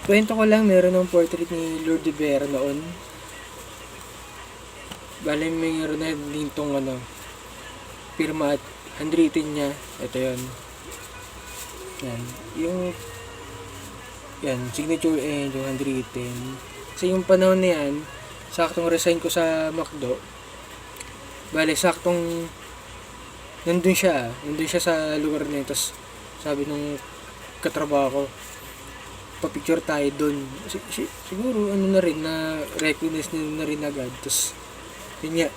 Kwento ko lang, meron ng portrait ni Lord de Vera noon. Bale, mayroon na din tong pirma at handwritten niya. Ito yon. Yan. Yan, signature and yung handwritten. Kasi yung panahon na yan, saktong resign ko sa McDo. Bale, saktong nandun siya sa lugar na yun. Tapos sabi nung katrabaho ko, pa-picture tayo dun. Siguro na rin, na recognize na rin agad. Tapos yun nga,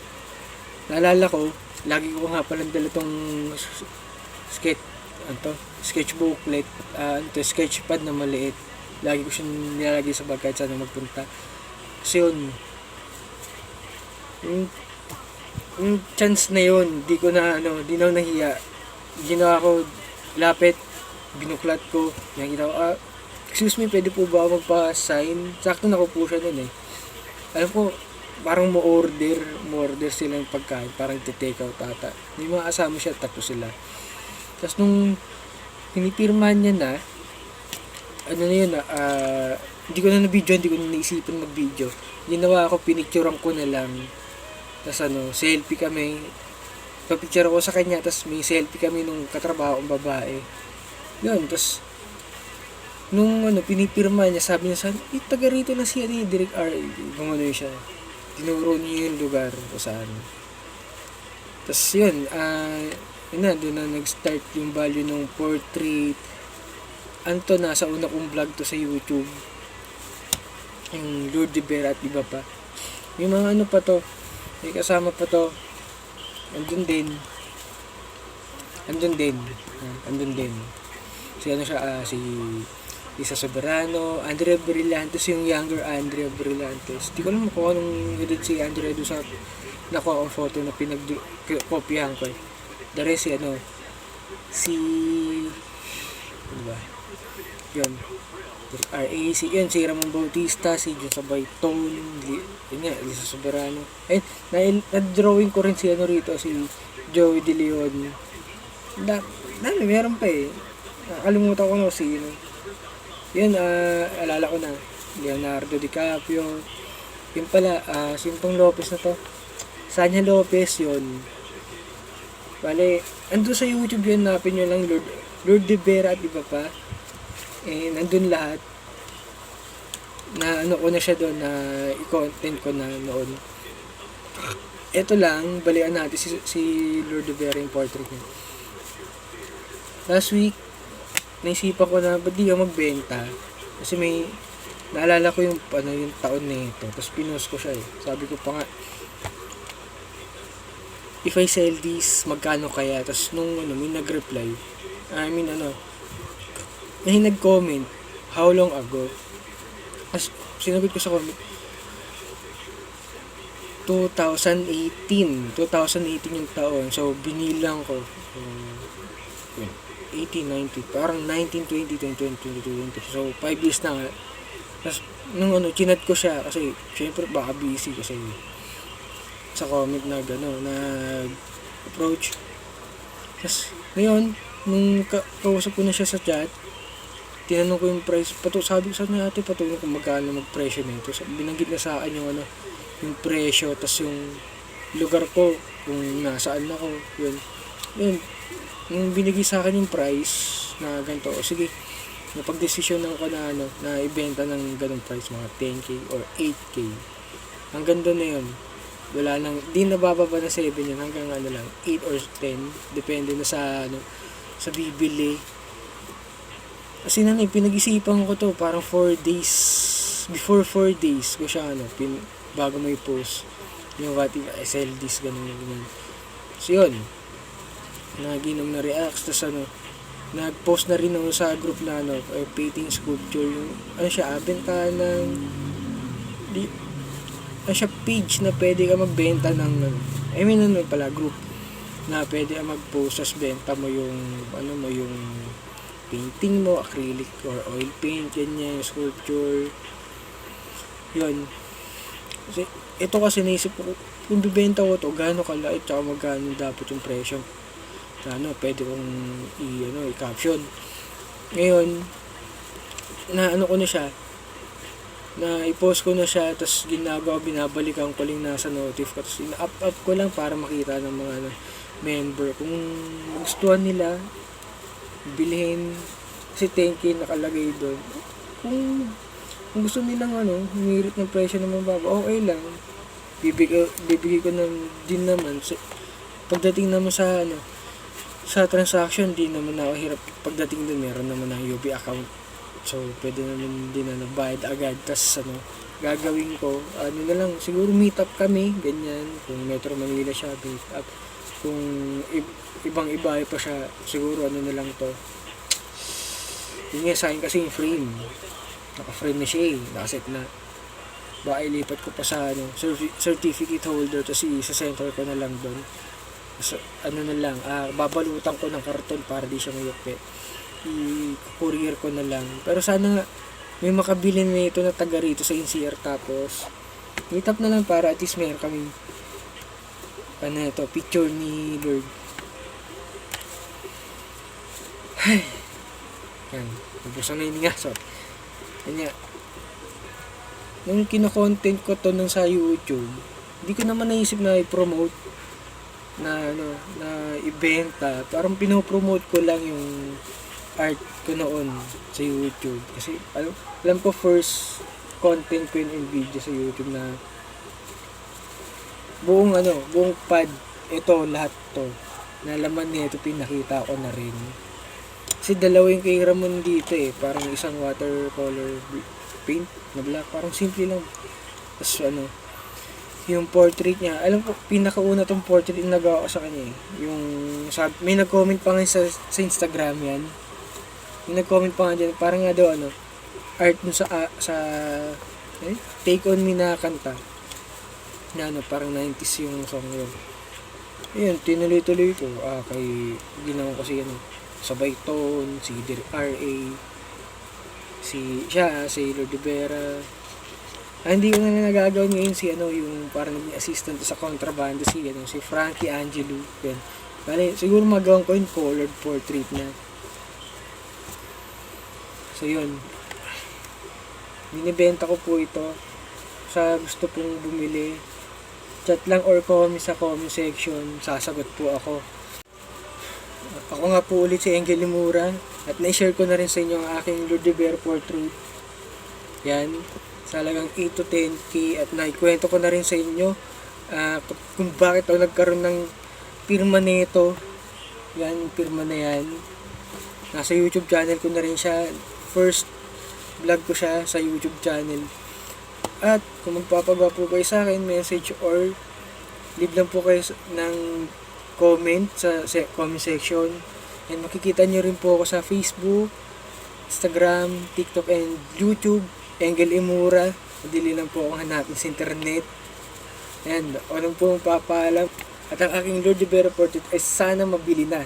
naalala ko, lagi ko nga palang dala tong sketch booklet, sketchpad na maliit. Lagi ko siyang nilalagay sa bag kahit saan na magpunta. Kasi yun, yung chance na yun, di na ako nahiya. Ginawa ko, lapit, binuklat ko, nakita ko, excuse me, pwede po ba ako magpa-sign? Sakto na ko po siya nun eh. Alam ko, parang mo-order sila ng pagkain, parang take out ata. May mga kasama siya, tatlo sila. Tapos nung pinipirmahan niya na, hindi ko na na-video, hindi ko na naisipan mag-video. Ginawa ko, pinicturean ko na lang. Tapos selfie kami. Pa-picture ako sa kanya, tapos may selfie kami nung katrabaho kong babae. Yun, tapos nung pinipirma niya, sabi niya sa akin, taga rito na siya ni Direk R. Kung siya. Tinuro niya yung lugar kung saan. Tapos yun, doon na nag-start yung value ng portrait. Nasa una kong vlog to sa YouTube. Yung Lord de Vera at iba pa. Yung mga pa to, may kasama pa to. Andun din. Si Lisa Soberano, Andrea Brillantes, yung younger Andrea Brillantes. Di ko alam kung anong edad si Andrea doon sa nakuha akong photo na pinag-kopyahan ko eh. The rest diba? Yun. RAC, yun, si Ramon Bautista, si Jose Bayton, yun nga, Lisa Soberano. Ayun, na-drawing ko rin si si Joey De Leon. Meron pa eh. Nakalimutan ko yun, alala ko na. Leonardo DiCaprio. Yun pala, Sintong Lopez na to. Sanya Lopez yun. Bale, ando sa YouTube yun, napin nyo lang Lord de Vera at iba pa. Nandun lahat. Na ko na siya doon, na i-content ko na noon. Ito lang, balikan natin si Lord de Vera yung portrait niya. Last week, naisipan ko na, ba't di ako magbenta? Kasi naalala ko yung taon na ito. Tapos pinost ko siya eh. Sabi ko pa nga, if I sell this, magkano kaya? Tapos nung may nag-reply, may nag-comment, how long ago? Tapos sinagot ko sa comment, 2018 yung taon. So binilang ko 18, 19, parang 19, 20, 20. So 5 years na nga. Tapos nung chinat ko siya kasi syempre baka busy kasi sa comment nag-approach. Tapos ngayon nung kausap ko na siya sa chat, tinanong ko yung price, sabi ko sa ate, patulong kung magkano mag-presyo nito. So, binanggit na sa akin yung presyo, tas yung lugar ko, kung nasaan ako, yun. Yung binigay sa akin yung price na ganito, sige, napag-desisyon ako na ibenta ng ganong price, mga 10k or 8k. Hanggang doon na yun. Wala nang, di nabababa na 7 yun, hanggang 8 or 10, depende na sa bibili. Kasi pinag-isipan ko to parang 4 days. Before 4 days ko siya bago may post. Yung what if I sell this, ganun. So yun. Naginom na reacts. Tapos nag-post na rin ako sa group na painting sculpture. Yung benta ng siya page na pwede ka magbenta ng group na pwede ka mag-post as benta mo yung yung painting mo, acrylic or oil paint, ganyan, sculpture. Yun. Kasi naisip ko, kung bibenta ko to, gaano kalait, tsaka magkano dapat yung presyo. Pwede kong i-caption. Ngayon, na ano ko na siya, na i-post ko na siya, tapos ginagawa, binabalikan ko lang nasa notif ko, tapos ina-up ko lang para makita ng mga ano, member. Kung gustuhan nila, bilhin, kasi 10k nakalagay doon. Kung gusto nilang ano, humirit ng presyo ng mababa, okay lang. Bibigay ko na din naman. Pagdating naman sa ano, sa transaction, di naman ako hirap. Pagdating doon, meron naman ng UB account. So, pwede naman din na bayad agad. Tapos, ano, gagawin ko, ano na lang, siguro meet up kami, ganyan. Kung Metro Manila siya, meet up. Kung ibang-iba pa siya, siguro ano na lang to. Yun nga, sa akin kasi yung frame. Naka-frame na siya eh, nakaset na. Baka ilipat ko pa sa ano, certificate holder, tapos sa center ko na lang doon. So, ano na lang, babalutan ko ng karton para di siya mayupi. I-courier ko na lang. Pero sana nga, may makabili na ito na taga rito sa NCR, tapos meet up na lang para at least meron kaming ano ito, picture ni Lord. Ay, yan, nabusan na yun nga. So, kanya, nung kino-content ko to nung sa YouTube, hindi ko naman naisip na i-promote na ano, na ibenta. Parang pinopromote ko lang yung art ko noon sa YouTube. Kasi alam ko first content ko yun in video sa YouTube na buong pad, ito lahat to. Na laman nito pinakita ko na rin. Kasi dalawa yung kay Ramon dito eh. Parang isang watercolor paint na black. Parang simple lang. Tapos ano, yung portrait niya, alam ko, pinakauna tong portrait yung nagawa ko sa kanya eh. Yung, may nag-comment pa nga sa Instagram yan. Yung nag-comment pa nga dyan, parang nga daw ano, art mo sa Take On Me na kanta. Na ano, parang 90s yung song yun. Ayun, tinuloy-tuloy ko. Kay, ginawa ko si ano, Sabay Tone, si Dirk R.A., si Lord Rivera. Hindi ko na nagagawin ngayon si ano, yung parang naging assistant sa kontrabando si Frankie Angelo. Yan. Bale, siguro magawin ko yung colored portrait na. So yun. Binibenta ko po ito. Sa gusto pong bumili, chat lang or comment sa comment section. Sasagot po ako. Ako nga po ulit si Engel Limura. At na-share ko na rin sa inyo ang aking Lord Rivera portrait. Yan. Sa halagang 8 to 10k at naikwento ko na rin sa inyo kung bakit ako nagkaroon ng pirma nito. Yan, yung pirma na yan. Nasa YouTube channel ko na rin siya. First vlog ko siya sa YouTube channel. At kung magpapagawa po kayo sa akin, message or leave lang po kayo ng comment sa comment section. And makikita nyo rin po ako sa Facebook, Instagram, TikTok, and YouTube. Engel Imura, madali lang po akong hanapin sa internet. And walang po papaalam. At ang aking Lord Rivera portrait ay sana mabili na.